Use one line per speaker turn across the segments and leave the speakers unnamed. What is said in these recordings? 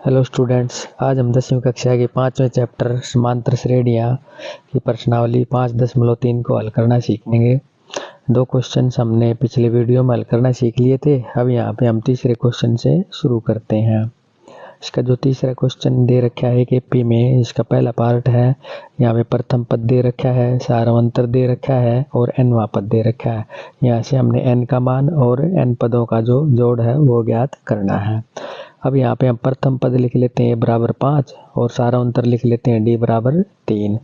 Hello students, आज हम 10वीं कक्षा के 5वें चैप्टर समांतर श्रेणियाँ की प्रश्नावली 5.3 को हल करना सीखेंगे। 2 क्वेश्चन हमने पिछले वीडियो में हल करना सीख लिए थे। अब यहाँ पे हम तीसरे क्वेश्चन से शुरू करते हैं। इसका जो तीसरा क्वेश्चन दे रखा है कि पी में इसका पहला पार्ट है, यहाँ पे प्रथम पद दे रखा है, सारवंतर दे रखा है और nवां पद दे रखा है। यहाँ से हमने n का मान और n पदों का जो जोड़ है वो ज्ञात करना है। अब यहाँ पे हम प्रथम पद लिख लेते हैं बराबर 5 और सारांतर लिख लेते हैं d बराबर 3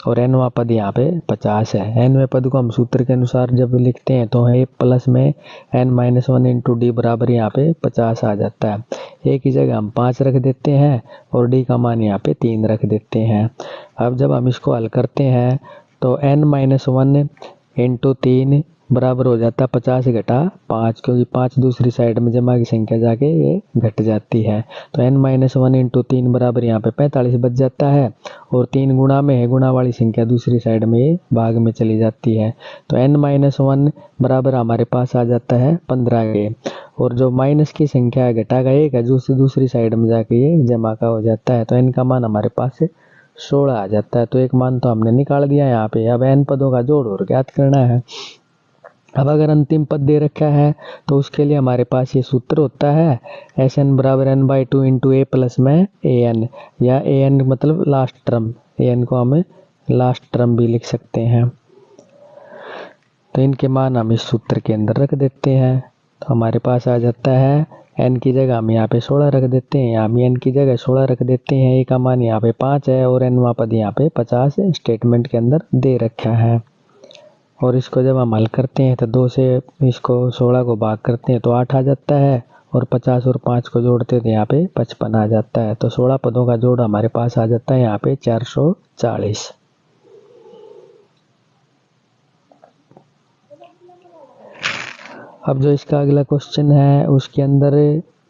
और nवां पद यहाँ पे 50 है। nवें पद को हम सूत्र के अनुसार जब लिखते हैं तो है प्लस में n-1 इंटू डी बराबर यहाँ पे 50 आ जाता है। एक ही जगह हम 5 रख देते हैं और d का मान यहाँ पे 3 रख देते हैं। अब जब हम इसको हल करते हैं तो n-1 इंटू 3 बराबर हो जाता है 50 घटा 5, क्योंकि 5 दूसरी साइड में जमा की संख्या जाके ये घट जाती है। तो n-1 इंटू 3 बराबर यहाँ पे 45 बच जाता है और 3 गुणा में है, गुणा वाली संख्या दूसरी साइड में ये भाग में चली जाती है। तो n-1 बराबर हमारे पास आ जाता है 15 के, और जो माइनस की संख्या है घटा का 1 है, दूसरी साइड में जाके ये जमा का हो जाता है। तो n का मान हमारे पास 16 आ जाता है। तो एक मान तो हमने निकाल दिया यहाँ पे। अब n पदों का जोड़ और ज्ञात करना है। अब अगर अंतिम पद दे रखा है तो उसके लिए हमारे पास ये सूत्र होता है Sn बराबर n/2 इंटू a प्लस में an, या an मतलब लास्ट टर्म, an को हमें लास्ट टर्म भी लिख सकते हैं। तो इनके मान हम इस सूत्र के अंदर रख देते हैं। तो हमारे पास आ जाता है n की जगह हम यहाँ पे 16 रख देते हैं, यहाँ भी n की जगह 16 रख देते हैं। a का मान यहाँ पे 5 है और nवां पद यहाँ पे 50 स्टेटमेंट के अंदर दे रखा है। और इसको जब हम हल करते हैं तो 2 से इसको 16 को भाग करते हैं तो 8 आ जाता है और 50 और 5 को जोड़ते हैं तो यहाँ पे 55 आ जाता है। तो 16 पदों का जोड़ हमारे पास आ जाता है यहाँ पे 440। अब जो इसका अगला क्वेश्चन है उसके अंदर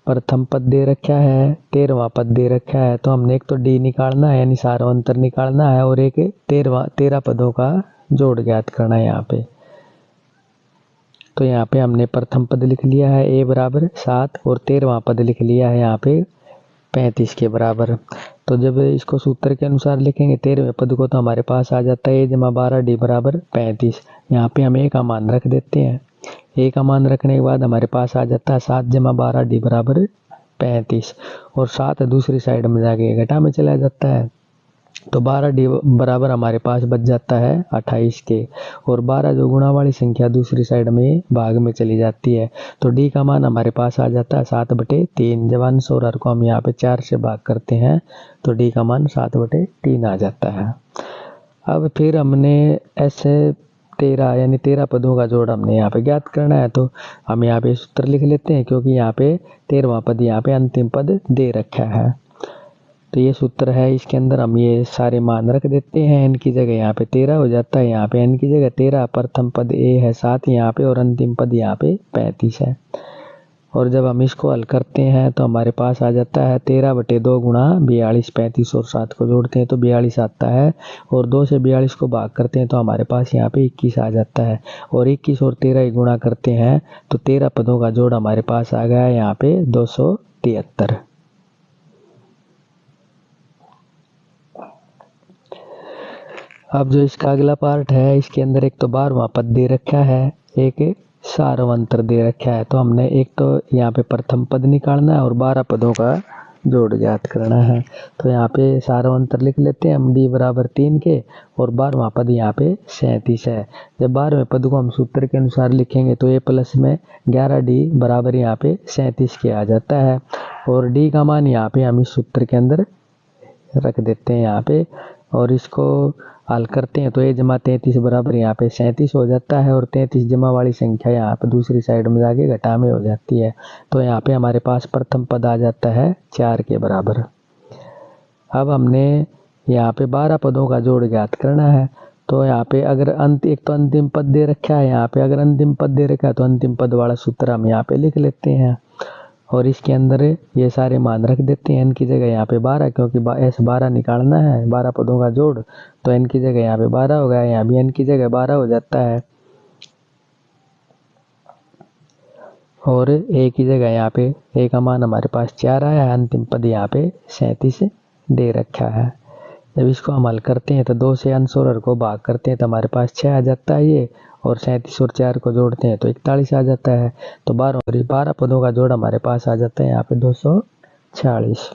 प्रथम पद दे रखा है, 13वां पद दे रखा है। तो हमने एक तो डी निकालना है यानी सारवंतर निकालना है और एक 13 पदों का जोड़ ज्ञात करना है यहाँ पे। तो यहाँ पे हमने प्रथम पद लिख लिया है a बराबर 7 और 13वां पद लिख लिया है यहाँ पे 35 के बराबर। तो जब इसको सूत्र के अनुसार लिखेंगे 13वें पद को तो हमारे पास आ जाता है a जमा 12 d बराबर 35। यहाँ पे हम a का मान रख देते हैं। a का मान रखने के बाद हमारे पास आ जाता है 7 जमा 12 d बराबर 35 और 7 दूसरी साइड में जाके घटा में चला जाता है। तो 12 डी बराबर हमारे पास बच जाता है 28 के, और 12 जो गुणा वाली संख्या दूसरी साइड में भाग में चली जाती है। तो डी का मान हमारे पास आ जाता है 7/3। जब अंश और हर को हम यहाँ पे 4 से भाग करते हैं तो डी का मान 7/3 आ जाता है। अब फिर हमने ऐसे 13 यानी 13 पदों का जोड़ हमने यहाँ पे ज्ञात करना है। तो हम यहाँ पे सूत्र लिख लेते हैं, क्योंकि यहाँ पे 13वां पद यहाँ पे अंतिम पद दे रखा है। तो ये सूत्र है, इसके अंदर हम ये सारे मान रख देते हैं। n की जगह यहाँ पे 13 हो जाता है, यहाँ पे n की जगह 13, प्रथम पद a है 7 यहाँ पे और अंतिम पद यहाँ पे 35 है। और जब हम इसको हल करते हैं तो हमारे पास आ जाता है 13/2 गुणा 42, 35 और 7 को जोड़ते हैं तो 42 आता है, और 2 से 42 को भाग करते हैं तो हमारे पास यहाँ पे 21 आ जाता है, और 21 और 13 गुणा करते हैं तो 13 पदों का जोड़ हमारे पास आ गया है यहाँ पे 273। अब जो इसका अगला पार्ट है इसके अंदर एक तो 12वां पद दे रखा है, एक सारवंतर दे रखा है। तो हमने एक तो यहाँ पे प्रथम पद निकालना है और 12 पदों का जोड़ ज्ञात करना है। तो यहाँ पे सारवंतर लिख लेते हैं हम d बराबर 3 के, और 12वां पद यहाँ पे 37 है। जब 12वें पद को हम सूत्र के अनुसार लिखेंगे तो a प्लस में 11d बराबर यहाँ पे 37 के आ जाता है, और d का मान यहाँ पे हम इस सूत्र के अंदर रख देते हैं यहाँ पे, और इसको हल करते हैं तो a जमा 33 बराबर यहाँ पे 37 हो जाता है, और 33 जमा वाली संख्या यहाँ पे दूसरी साइड में जाके घटा में हो जाती है। तो यहाँ पे हमारे पास प्रथम पद आ जाता है 4 के बराबर। अब हमने यहाँ पे 12 पदों का जोड़ ज्ञात करना है। तो यहाँ पे अगर एक तो अंतिम पद दे रखा है, यहाँ पे अगर अंतिम पद दे रखा है तो अंतिम पद वाला सूत्र हम यहाँ पे लिख लेते हैं, और इसके अंदर ये सारे मान रख देते हैं। n की जगह यहाँ पे 12, क्योंकि S12 निकालना है 12 पदों का जोड़, तो n की जगह यहाँ पे 12 हो गया, यहाँ भी n की जगह 12 हो जाता है। और ए की जगह यहाँ पे ए का मान हमारे पास 4 आया है, अंतिम पद यहाँ पे 37 दे रखा है। जब इसको हम हल करते हैं तो 2 से अंश और हर को भाग करते हैं तो हमारे पास 6 आ जाता है ये, और 37 और 4 को जोड़ते हैं तो 41 आ जाता है। तो 12 पदों का जोड़ हमारे पास आ जाता है यहाँ पे 246।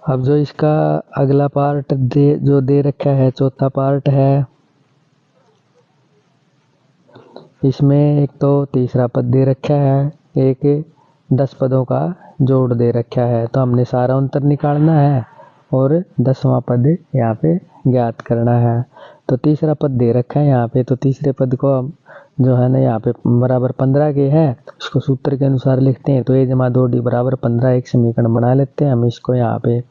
अब जो इसका अगला पार्ट जो दे रखा है, चौथा पार्ट है, इसमें एक तो तीसरा पद दे रखा है, एक 10 पदों का जोड़ दे रखा है। तो हमने सारा अंतर निकालना है और 10वां पद यहाँ पे ज्ञात करना है। तो तीसरा पद दे रखा है यहाँ पे, तो तीसरे पद को हम जो है ना यहाँ पे बराबर 15 के है, इसको सूत्र के अनुसार लिखते हैं। तो a जमा 2d बराबर 15 एक समीकरण बना लेते हैं हम इसको यहाँ पे।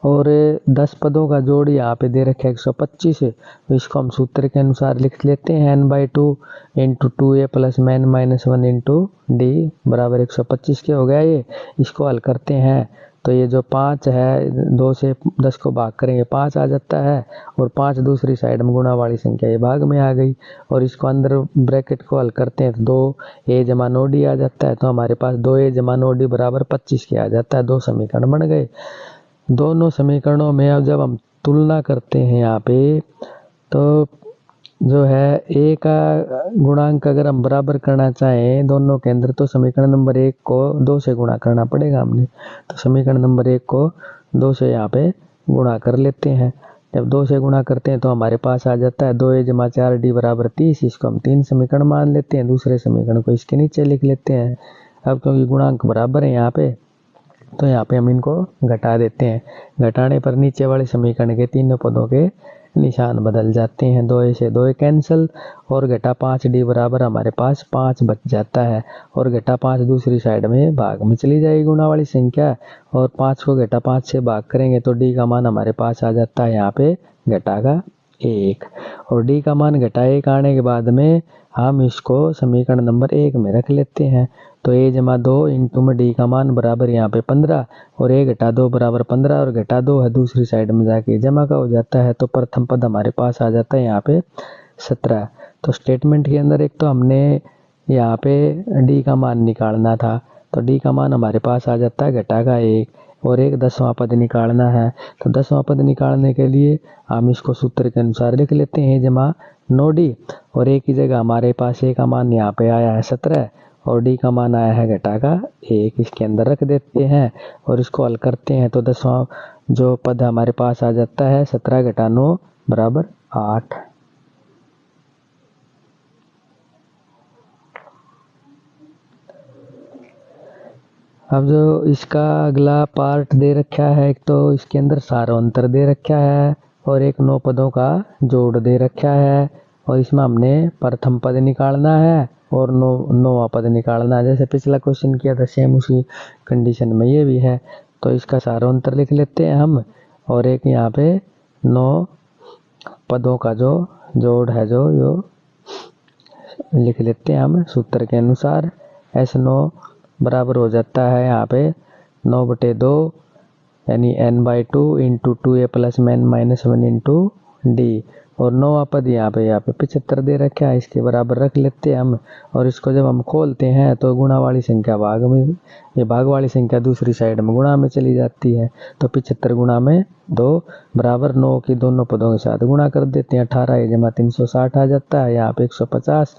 और 10 पदों का जोड़ यहाँ पे दे रखा है 125, तो इसको हम सूत्र के अनुसार लिख लेते हैं n/2 into 2a plus n minus 1 into D बराबर 125 के हो गया ये। इसको हल करते हैं तो ये जो 5 है 2 से 10 को भाग करेंगे 5 आ जाता है, और 5 दूसरी साइड में गुणा वाली संख्या ये भाग में आ गई। और इसको अंदर ब्रैकेट को हल करते हैं तो 2a जमा 9d आ जाता है। तो हमारे पास 2a जमा 9d बराबर 25 के आ जाता है। 2 समीकरण बन गए। दोनों समीकरणों में अब जब हम तुलना करते हैं यहाँ पे, तो जो है a का गुणांक अगर हम बराबर करना चाहें दोनों के अंदर, तो समीकरण नंबर 1 को 2 से गुणा करना पड़ेगा हमने। तो समीकरण नंबर 1 को 2 से यहाँ पे गुणा कर लेते हैं। जब 2 से गुणा करते हैं तो हमारे पास आ जाता है 2a जमा 4d बराबर 30। इसको हम 3 समीकरण मान लेते हैं, दूसरे समीकरण को इसके नीचे लिख लेते हैं। अब क्योंकि गुणांक बराबर है यहाँ पे, तो यहाँ पे हम इनको घटा देते हैं। घटाने पर नीचे वाले समीकरण के तीनों पदों के निशान बदल जाते हैं। 2a से 2a कैंसिल, और घटा 5d बराबर हमारे पास 5 बच जाता है। और घटा 5 दूसरी साइड में भाग में चली जाएगी गुणा वाली संख्या, और 5 को घटा 5 से भाग करेंगे तो d का मान हमारे पास आ जाता है यहाँ पे घटा का 1। और d का मान घटा 1 आने के बाद में हम इसको समीकरण नंबर 1 में रख लेते हैं। तो a जमा 2 इंटू में d का मान बराबर यहाँ पे 15, और a घटा 2 बराबर 15, और घटा 2 है दूसरी साइड में जाके जमा का हो जाता है। तो प्रथम पद हमारे पास आ जाता है यहाँ पे 17। तो स्टेटमेंट के अंदर एक तो हमने यहाँ पे d का मान निकालना था, तो d का मान हमारे पास आ जाता है घटा का 1, और एक 10वां पद निकालना है। तो 10वां पद निकालने के लिए हम इसको सूत्र के अनुसार लिख लेते हैं, जमा 9d, और a की जगह हमारे पास a का मान यहाँ पे आया है 17, और d का मान आया है घटा का 1। इसके अंदर रख देते हैं और इसको हल करते हैं तो 10वां जो पद हमारे पास आ जाता है 17 घटा 9 बराबर 8। अब जो इसका अगला पार्ट दे रखा है, एक तो इसके अंदर सारा अंतर दे रखा है, और एक 9 पदों का जोड़ दे रखा है, और इसमें हमने प्रथम पद निकालना है और 9वां पद निकालना है। जैसे पिछला क्वेश्चन किया था सेम उसी कंडीशन में ये भी है। तो इसका सारा अंतर लिख लेते हैं हम, और एक यहाँ पे 9 पदों का जो जोड़ है जो लिख लेते हैं हम सूत्र के अनुसार। S9 बराबर हो जाता है यहाँ पे 9/2 यानी n/2 into 2a plus n minus 1 into D, और 9वां पद यहाँ पे 75 दे रखा है, इसके बराबर रख लेते हैं हम। और इसको जब हम खोलते हैं तो गुणा वाली संख्या भाग में, ये भाग वाली संख्या दूसरी साइड में गुणा में चली जाती है। तो 75 गुणा में 2 बराबर 9 की दोनों पदों के साथ गुणा कर देते हैं। 18a जमा 360 आ जाता है यहाँ पे 150,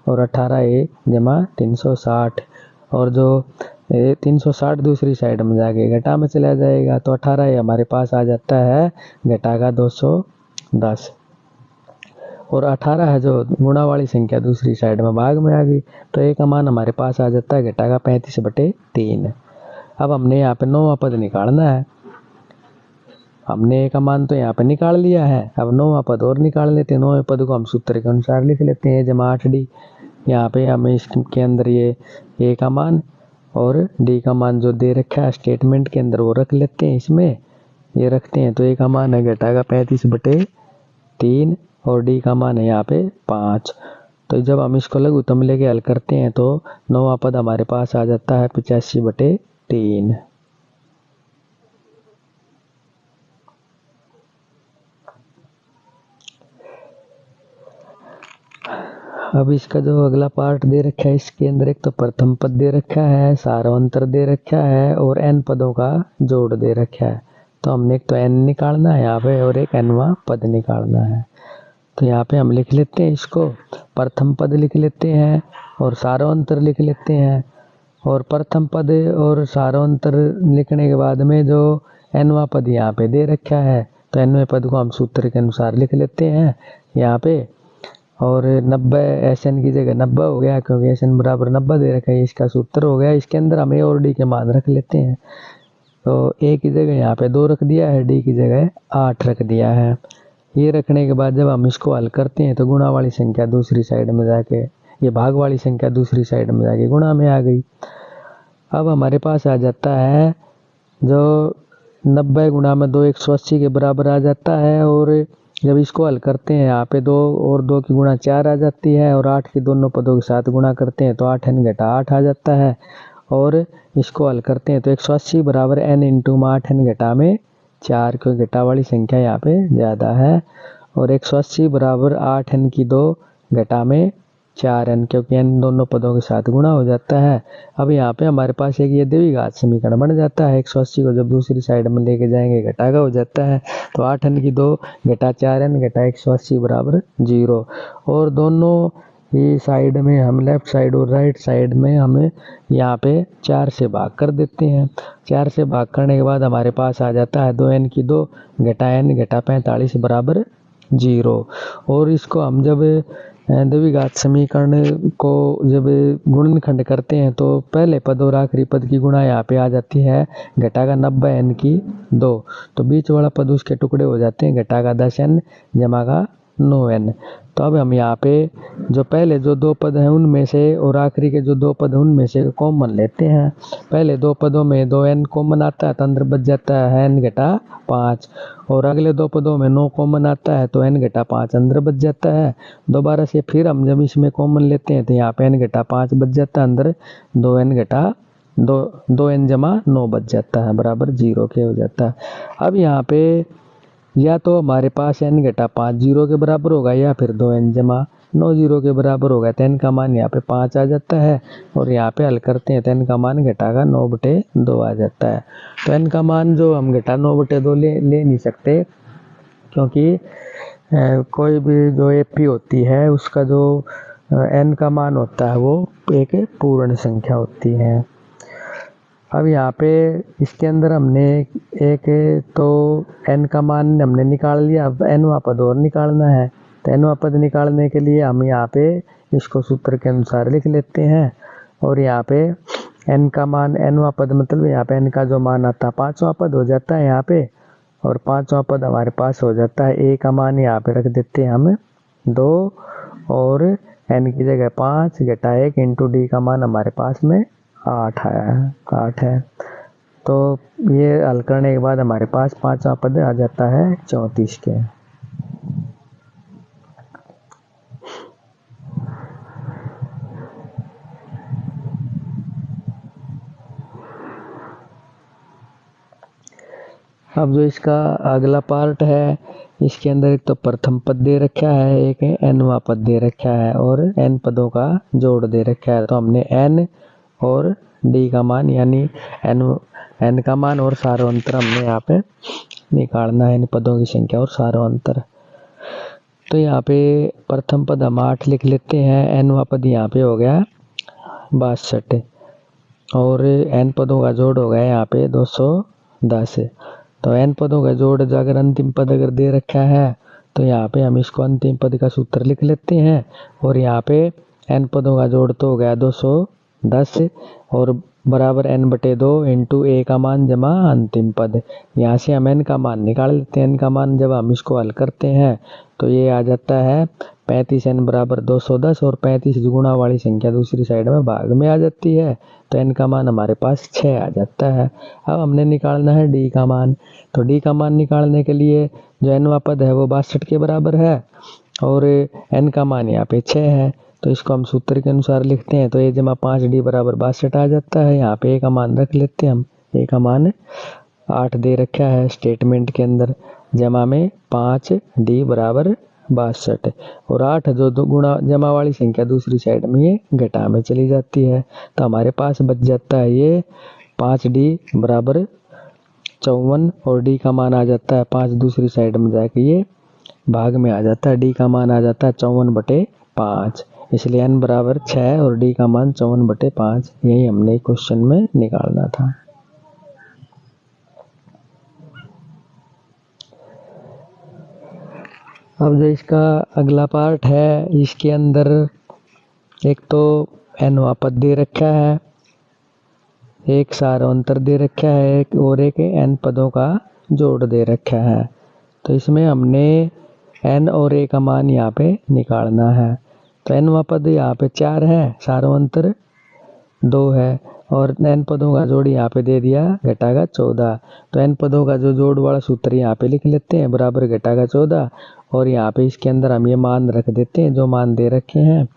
और 18a जमा 360, और जो 360 दूसरी साइड में जाके घटा में चला जाएगा। तो 18 हमारे पास आ जाता है घटा का 210, और 18 है जो गुणा वाली संख्या दूसरी साइड में भाग में आ गई। तो a का मान हमारे पास आ जाता है घटा का 35/3। अब हमने यहाँ पे 9वां पद निकालना है। हमने a का मान तो यहाँ पे निकाल लिया है, अब 9वां पद और निकाल लेते हैं। 9वें पद को हम सूत्र के अनुसार लिख लेते हैं, जमा 8d। यहाँ पे हमें इसके अंदर ये a का मान और d का मान जो दे रखा है स्टेटमेंट के अंदर वो रख लेते हैं, इसमें ये रखते हैं। तो a का मान है घटा का 35/3, और d का मान है यहाँ पे 5। तो जब हम इसको लघुत्तम लेके हल करते हैं तो 9वां पद हमारे पास आ जाता है 85/3। अब इसका जो अगला पार्ट दे रखा है, इसके अंदर एक तो प्रथम पद दे रखा है, सारांतर दे रखा है और n पदों का जोड़ दे रखा है। तो हमने एक तो n निकालना है यहाँ पे और एक nवां पद निकालना है। तो यहाँ पे हम लिख लेते हैं, इसको प्रथम पद लिख लेते हैं और सारांतर लिख लेते हैं। और प्रथम पद और सारांतर लिखने के बाद में जो nवां पद यहाँ पे दे रखा है, तो nवें पद को हम सूत्र के अनुसार लिख लेते हैं यहाँ पे। और 90 SN की जगह 90 हो गया, क्योंकि SN बराबर 90 दे रखा है, इसका सूत्र हो गया। इसके अंदर हम A और D के मान रख लेते हैं। तो A की जगह यहाँ पे 2 रख दिया है, D की जगह 8 रख दिया है। ये रखने के बाद जब हम इसको हल करते हैं तो गुणा वाली संख्या दूसरी साइड में जाके, ये भाग वाली संख्या दूसरी साइड में जाके गुणा में आ गई। अब हमारे पास आ जाता है जो 90 गुणा में 2 180 के बराबर आ जाता है। और जब इसको हल करते हैं यहाँ पे 2 और 2 की गुणा 4 आ जाती है और 8 की दोनों पदों के साथ गुणा करते हैं तो 8n घटा 8 आ जाता है। और इसको हल करते हैं तो 180 बराबर n इंटू 8n घटा में 4, क्योंकि घटा वाली संख्या यहाँ पे ज़्यादा है। और 180 बराबर 8n की 2 घटा में 4n, क्योंकि n दोनों पदों के साथ गुणा हो जाता है। अब यहाँ पे हमारे पास एक ये द्विघात समीकरण बन जाता है। 180 को जब दूसरी साइड में लेके जाएंगे घटा का हो जाता है। तो 8n की 2 घटा 4n घटा 180 बराबर 0। और दोनों ही साइड में हम लेफ्ट साइड और राइट साइड में हमें यहाँ पे 4 से भाग कर देते हैं। 4 से भाग करने के बाद हमारे पास आ जाता है 2n की 2 घटा n घटा 45 बराबर 0। और इसको हम जब द्विघात समीकरण को जब गुणनखंड करते हैं तो पहले पद और आखिरी पद की गुणा यहाँ पे आ जाती है, घटा का 90n की 2। तो बीच वाला पद उसके टुकड़े हो जाते हैं, घटा का 10n जमा का 9n। तो अब हम यहाँ पे जो पहले जो 2 पद हैं उनमें से और आखिरी के जो 2 पद हैं उनमें से कॉमन लेते हैं। पहले 2 पदों में 2n कॉमन आता है तो अंदर बच जाता है n घटा 5। और अगले 2 पदों में 9 कॉमन आता है तो n घटा 5 अंदर बच जाता है। दोबारा से फिर हम जब इसमें कॉमन लेते हैं तो यहाँ पे n घटा 5 बच जाता है, अंदर 2n घटा 2n जमा 9 बच जाता है, बराबर 0 के हो जाता है। अब यहाँ पे या तो हमारे पास n घटा 5 0 के बराबर होगा या फिर 2n जमा 9 0 के बराबर होगा। तो n का मान यहाँ पे 5 आ जाता है और यहाँ पे हल करते हैं तो n का मान घटा का 9/2 आ जाता है। तो n का मान जो हम घटा 9/2 ले नहीं सकते, क्योंकि कोई भी जो एपी होती है उसका जो n का मान होता है वो एक पूर्ण संख्या होती है। अब यहाँ पे इसके अंदर हमने एक तो n का मान हमने निकाल लिया। अब nवां पद और निकालना है। तो nवां पद निकालने के लिए हम यहाँ पे इसको सूत्र के अनुसार लिख लेते हैं। और यहाँ पे n का मान, nवां पद मतलब यहाँ पे n का जो मान आता है 5वां पद हो जाता है यहाँ पे। और 5वां पद हमारे पास हो जाता है a का मान यहाँ पे रख देते हैं हम 2 और n की जगह 5 घटा 1 इंटू d का मान हमारे पास में 8 है। तो ये हल करने के बाद हमारे पास 5वां पद आ जाता है 34 के। अब जो इसका अगला पार्ट है, इसके अंदर एक तो प्रथम पद दे रखा है, एक nवां पद दे रखा है और n पदों का जोड़ दे रखा है। तो हमने n और d का मान यानी n का मान और सारांतर हमने यहाँ पे निकालना है, इन पदों की संख्या और सारांतर। तो यहाँ पे प्रथम पद हम 8 लिख लेते हैं, nवां पद यहाँ पे हो गया 62 और n पदों का जोड़ हो गया यहाँ पे 210। तो n पदों का जोड़ अगर अंतिम पद अगर दे रखा है तो यहाँ पे हम इसको अंतिम पद का सूत्र लिख लेते हैं। और यहाँ पे n पदों का जोड़ तो हो गया 210 और बराबर n/2 इंटू a का मान जमा अंतिम पद। यहाँ से हम n का मान निकाल लेते हैं। n का मान जब हम इसको हल करते हैं तो ये आ जाता है 35n बराबर 210 और 35 गुणा वाली संख्या दूसरी साइड में भाग में आ जाती है। तो n का मान हमारे पास 6 आ जाता है। अब हमने निकालना है d का मान। तो d का मान निकालने के लिए जो nवां पद है वो 62 के बराबर है और n का मान यहाँ पे 6 है। तो इसको हम सूत्र के अनुसार लिखते हैं। तो a जमा 5d बराबर 62 आ जाता है। यहाँ पे a का मान रख लेते हैं हम। a का मान 8 दे रखा है स्टेटमेंट के अंदर, जमा में 5d बराबर 62 और 8 जो दो गुणा जमा वाली संख्या दूसरी साइड में ये घटा में चली जाती है, तो हमारे पास बच जाता है ये 5D बराबर 54 और D का मान आ जाता है 5 दूसरी साइड में जाके ये भाग में आ जाता है, D का मान आ जाता है 54/5, इसलिए n बराबर 6 और D का मान 54/5। यही हमने क्वेश्चन में निकालना था। अब जो इसका अगला पार्ट है, इसके अंदर एक तो nवां पद दे रखा है, एक सारांतर दे रखा है और एक n पदों का जोड़ दे रखा है। तो इसमें हमने n और a का मान यहाँ पे निकालना है। तो nवां पद यहाँ पे 4 है, सारांतर 2 है और n पदों का जोड़ यहाँ पे दे दिया घटाकर 14। तो n पदों का जो जोड़ वाला सूत्र यहाँ पे लिख लेते हैं बराबर घटाकर 14 और यहाँ पे इसके अंदर हम ये मान रख देते हैं जो मान दे रखे हैं।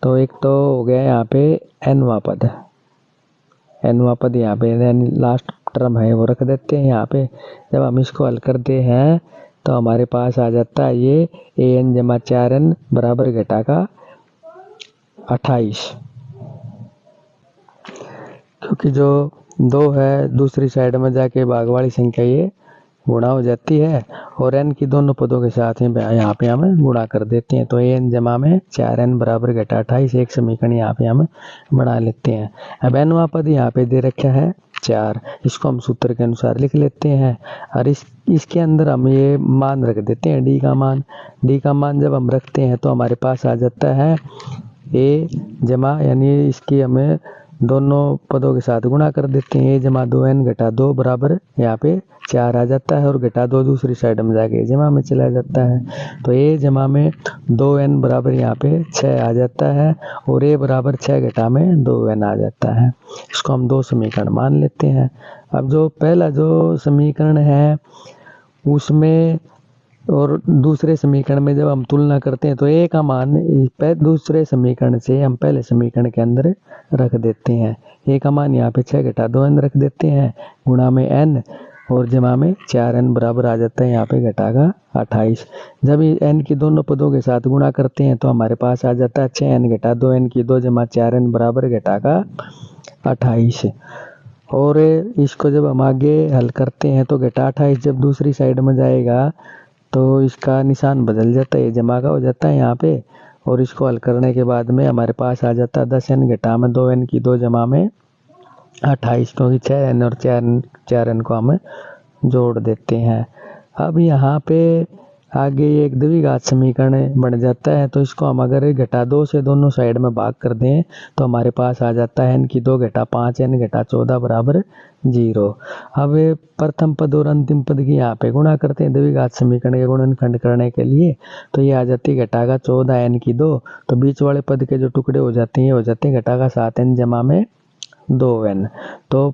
तो एक तो हो गया यहाँ पे nवां पद, nवां पद यहाँ पे लास्ट टर्म है वो रख देते हैं यहाँ पे। जब हम इसको हल करते हैं तो हमारे पास आ जाता है ये an जमा 4n बराबर घटाकर 28, क्योंकि जो 2 है दूसरी साइड में जाके भाग वाली संख्या ये गुणा हो जाती है और n की दोनों पदों के साथ में यहाँ पे हमें गुणा कर देते हैं। तो an जमा में 4n बराबर घटा 28 एक समीकरण यहाँ पे हम बना लेते हैं। अब nवां पद यहाँ पे दे रखा है 4, इसको हम सूत्र के अनुसार लिख लेते हैं और इसके अंदर हम ये मान रख देते हैं d का मान। d का मान जब हम रखते हैं तो हमारे पास आ जाता है a जमा, यानी इसकी हमें दोनों पदों के साथ गुणा कर देते हैं, a जमा 2n घटा 2 बराबर यहाँ पे 4 आ जाता है और घटा 2 दूसरी साइड में जाके जमा में चला जाता है। तो a जमा में 2n बराबर यहाँ पे 6 आ जाता है और a बराबर 6 घटा में 2n आ जाता है। इसको हम 2 समीकरण मान लेते हैं। अब जो पहला जो समीकरण है उसमें और दूसरे समीकरण में जब हम तुलना करते हैं तो a का मान दूसरे समीकरण से हम पहले समीकरण के अंदर रख देते हैं। a का मान यहाँ पे 6 घटा 2n रख देते हैं गुणा में n और जमा में 4n बराबर आ जाता है यहाँ पे घटाकर 28। जब n की दोनों पदों के साथ गुणा करते हैं तो हमारे पास आ जाता है 6n घटा 2n की 2 जमा 4n बराबर घटाकर 28। और इसको जब हम आगे हल करते हैं तो घटा 28 जब दूसरी साइड में जाएगा तो इसका निशान बदल जाता है, जमा का हो जाता है यहाँ पे और इसको हल करने के बाद में हमारे पास आ जाता है 10n घटा में 2n की 2 जमा में 28, क्योंकि 6n और 4n को हम जोड़ देते हैं। अब यहाँ पे आगे एक द्विघात समीकरण बन जाता है, तो इसको हम अगर घटा 2 से दोनों साइड में भाग कर दें तो हमारे पास आ जाता है n की 2 घटा 5 n घटा 14 बराबर 0। अब प्रथम पद और अंतिम पद की यहाँ पे गुणा करते हैं द्विघात समीकरण के गुणनखंड करने के लिए, तो ये आ जाती है घटाकर 14 n की 2, तो बीच वाले पद के जो टुकड़े हो जाते हैं हो जाते हैं घटाकर 7n जमा में 2n। तो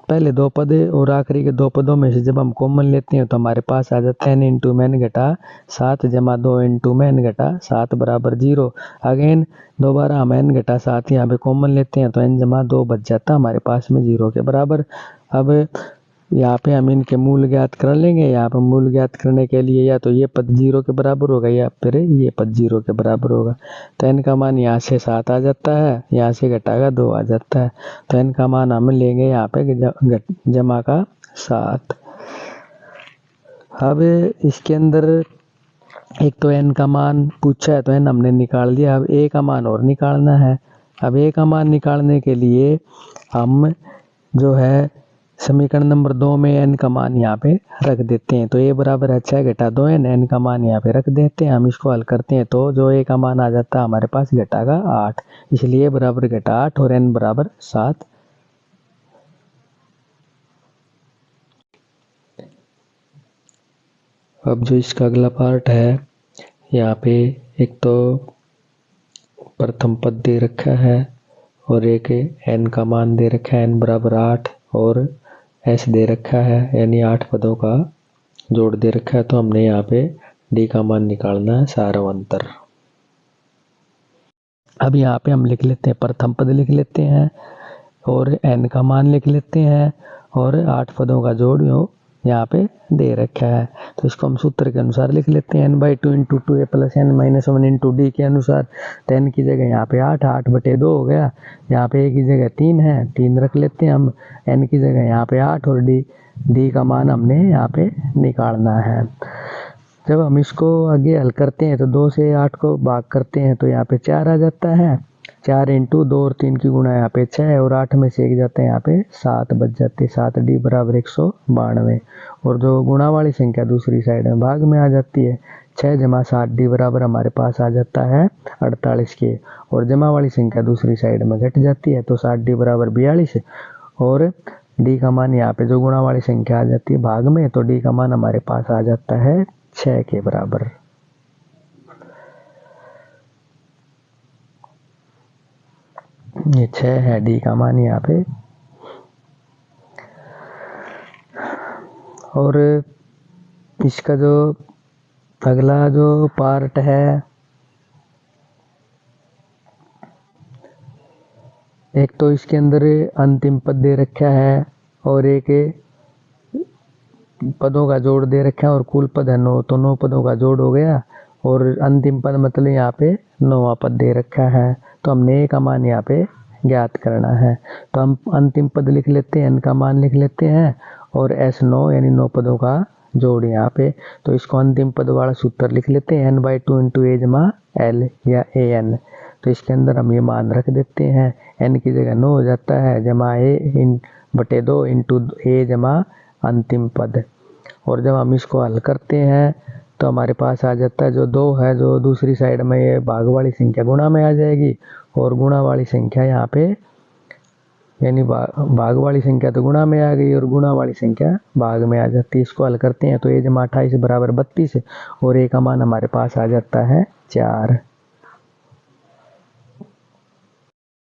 पहले 2 पद और आखिरी के 2 पदों में से जब हम कॉमन लेते हैं तो हमारे पास आ जाता है n इंटू में n घटा 7 जमा 2 इंटू में n घटा 7 बराबर 0। अगेन दोबारा हम n घटा 7 यहाँ पे कॉमन लेते हैं तो n जमा 2 बच जाता हमारे पास में 0 के बराबर। अब यहाँ पे हम इनके मूल ज्ञात कर लेंगे। यहाँ पे मूल ज्ञात करने के लिए या तो ये पद 0 के बराबर होगा या फिर ये पद 0 के बराबर होगा। तो n का मान यहाँ से 7 आ जाता है, यहाँ से घटाकर 2 आ जाता है, तो n का मान हम लेंगे यहाँ पे जमा का 7। अब इसके अंदर एक तो n का मान पूछा है तो n हमने निकाल दिया। अब a का मान और निकालना है। अब a का मान निकालने के लिए हम जो है समीकरण नंबर 2 में n का मान यहाँ पे रख देते हैं। तो a बराबर है 6 घटा 2n, n का मान यहाँ पे रख देते हैं। हम इसको हल करते हैं तो जो a का मान आ जाता है हमारे पास घटाका 8, इसलिए a बराबर घटा 8 और n बराबर 7। अब जो इसका अगला पार्ट है, यहाँ पे एक तो प्रथम पद दे रखा है और एक n का मान दे रखा है n बराबर 8 और s दे रखा है, यानी 8 पदों का जोड़ दे रखा है। तो हमने यहाँ पे d का मान निकालना है सारांतर। अब यहाँ पे हम लिख लेते हैं, प्रथम पद लिख लेते हैं और n का मान लिख लेते हैं और 8 पदों का जोड़ यहाँ पे दे रखा है। तो इसको हम सूत्र के अनुसार लिख लेते हैं, n/2 × 2a + n-1 × d के अनुसार। तो n की जगह यहाँ पे 8, 8/2 हो गया। यहाँ पे a की जगह 3 है, 3 रख लेते हैं हम। n की जगह यहाँ पे 8 और d का मान हमने यहाँ पे निकालना है। जब हम इसको आगे हल करते हैं तो 2 से 8 को भाग करते हैं तो यहाँ पे 4 आ जाता है। 4 × 2 और 3 की गुणा यहाँ पे 6 और 8 में से 1 जाते हैं, यहाँ पे 7 बच जाते। 7d = 192। और जो गुणा वाली संख्या दूसरी साइड में भाग में आ जाती है, 6 + 7d बराबर हमारे पास आ जाता है 48 के। और जमा वाली संख्या दूसरी साइड में घट जाती है, तो 7d = 42 और d का मान यहाँ पे जो गुणा वाली संख्या आ जाती है भाग में, तो d का मान हमारे पास आ जाता है 6 के बराबर। ये 6 है d का मान यहाँ पे। और इसका जो अगला जो पार्ट है, एक तो इसके अंदर अंतिम पद दे रखा है और एक पदों का जोड़ दे रखा है और कुल पद है 9, तो 9 पदों का जोड़ हो गया। और अंतिम पद मतलब यहाँ पे 9वां पद दे रखा है। तो हमने a का मान यहाँ पे ज्ञात करना है। तो हम अंतिम पद लिख लेते हैं, n का मान लिख लेते हैं और s9 यानी 9 पदों का जोड़ यहाँ पे। तो इसको अंतिम पद वाला सूत्र लिख लेते हैं, n/2 × a = l या an। तो इसके अंदर हम ये मान रख देते हैं, n की जगह 9 हो जाता है, जमा a/2 × a अंतिम पद। और जब हम इसको हल करते हैं तो हमारे पास आ जाता है जो 2 है, जो दूसरी साइड में ये भाग वाली संख्या गुणा में आ जाएगी और गुणा वाली संख्या यहाँ पे यानी भाग वाली संख्या तो गुणा में आ गई और गुणा वाली संख्या भाग में आ जाती है। इसको हल करते हैं तो a = 28 = 32 और a का मान हमारे पास आ जाता है 4।